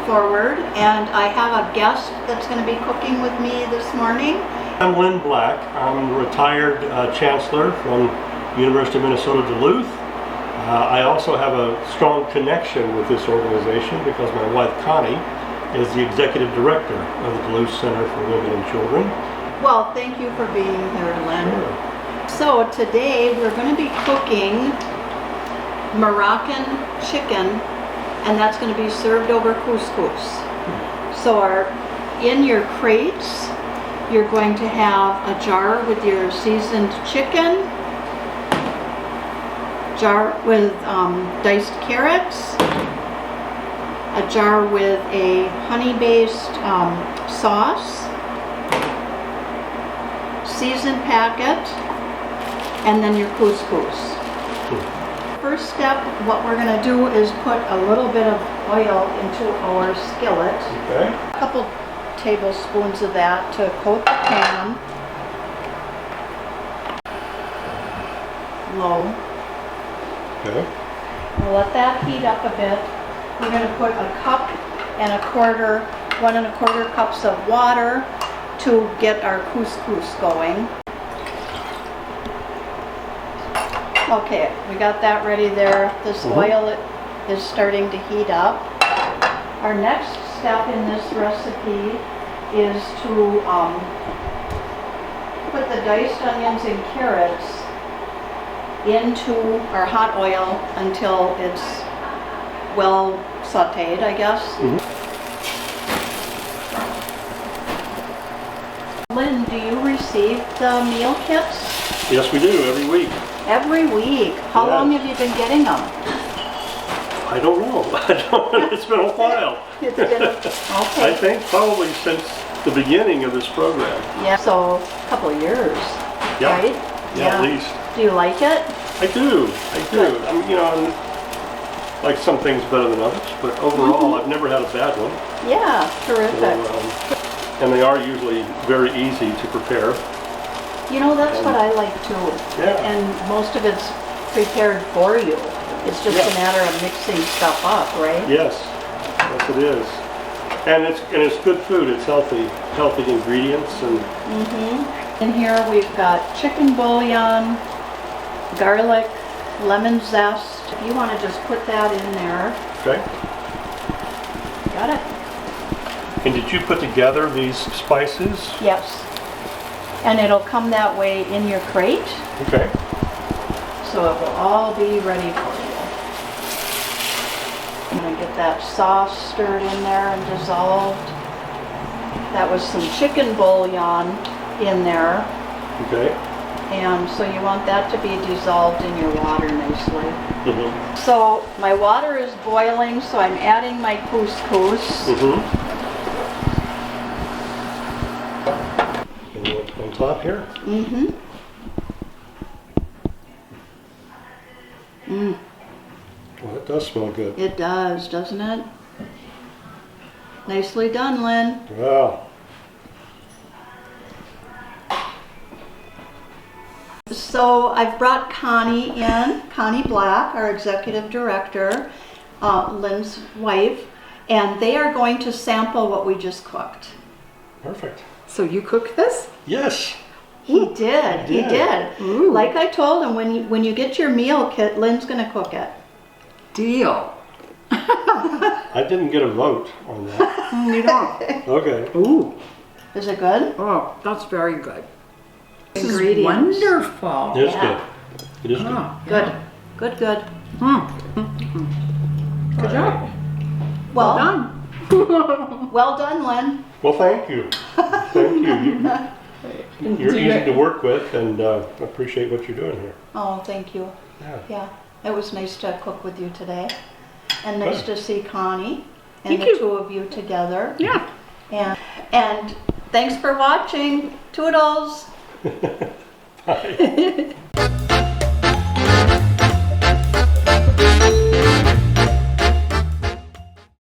forward, and I have a guest that's going to be cooking with me this morning. I'm Lynn Black. I'm a retired chancellor from University of Minnesota Duluth. I also have a strong connection with this organization because my wife Connie is the executive director of the Duluth Center for Women and Children. Well, thank you for being here, Lynn. Sure. So today we're going to be cooking Moroccan chicken, and that's going to be served over couscous. So in your crates, you're going to have a jar with your seasoned chicken, jar with diced carrots, a jar with a honey-based sauce, seasoned packet, and then your couscous. First step, what we're going to do is put a little bit of oil into our skillet. Okay. A couple tablespoons of that to coat the pan. Low. Okay. We'll let that heat up a bit. We're going to put a cup and a quarter, 1 1/4 cups of water to get our couscous going. Okay, we got that ready there. This oil is starting to heat up. Our next step in this recipe is to put the diced onions and carrots into our hot oil until it's well sauteed, I guess. Lynn, do you receive the meal kits? Yes, we do, every week. Every week. How long have you been getting them? I don't know. It's been a while. It's been, okay. I think probably since the beginning of this program. Yeah, so a couple of years, Yeah. right? Yeah, at least. Do you like it? I do. Good. I mean, I like some things better than others, but overall, I've never had a bad one. Yeah, terrific. So, and they are usually very easy to prepare. You know, that's what I like too. Yeah. And most of it's prepared for you. It's just a matter of mixing stuff up, right? Yes, yes it is. And it's good food. It's healthy ingredients and. In here we've got chicken bouillon, garlic, lemon zest. If you want to just put that in there. Okay. Got it. And did you put together these spices? Yes. And it'll come that way in your crate. Okay. So it will all be ready for you. I'm going to get that sauce stirred in there and dissolved. That was some chicken bouillon in there. Okay. And so you want that to be dissolved in your water nicely. So my water is boiling, so I'm adding my couscous. On top here? Well, it does smell good. It does, doesn't it? Nicely done, Lynn. Wow. So I've brought Connie in, Connie Black, our executive director, Lynn's wife, and they are going to sample what we just cooked. Perfect. So you cooked this? Yes. He did. He did. Ooh. Like I told him, when you get your meal kit, Lynn's going to cook it. Deal. I didn't get a vote on that. You don't. Okay. Ooh. Is it good? Oh, that's very good. This is Ingredients. wonderful. It is Yeah. good. It is good. Oh, Good. Good, good. Good job. Well Done. Well done, Lynn. Well, thank you. Thank you. You're easy to work with, and I appreciate what you're doing here. Oh, thank you. Yeah. Yeah, it was nice to cook with you today. And nice to see Connie and Thank the you. two of you together. Yeah. And thanks for watching. Toodles. Bye.